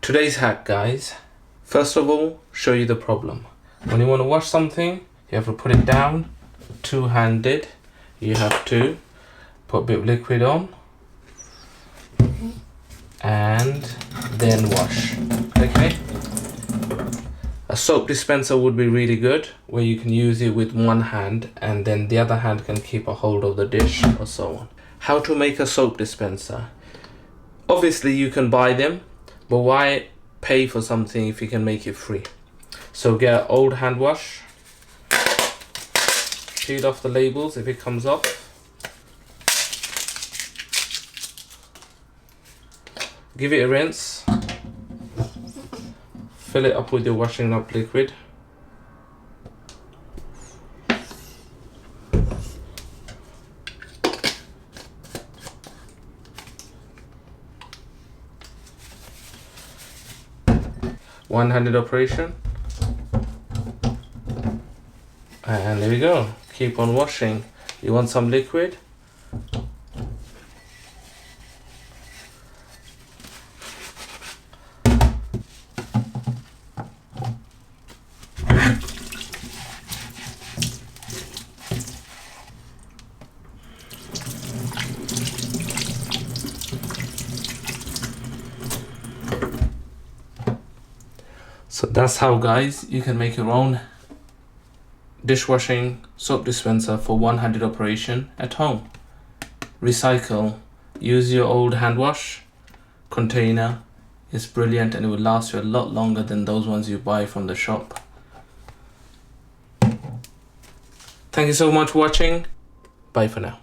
Today's hack, guys. First of all, show you the problem. When you want to wash something, you have to put it down two-handed. You have to put a bit of liquid on and then wash. Okay? A soap dispenser would be really good, where you can use it with one hand and then the other hand can keep a hold of the dish or so on. How to make a soap dispenser? Obviously you can buy them, but why pay for something if you can make it free? So get an old hand wash, peel off the labels if it comes off, give it a rinse, fill it up with your washing up liquid, one-handed operation, and there we go. Keep on washing. You want some liquid? So that's how, guys, you can make your own dishwashing soap dispenser for one-handed operation at home. Recycle. Use your old hand wash container. It's brilliant and it will last you a lot longer than those ones you buy from the shop. Thank you so much for watching. Bye for now.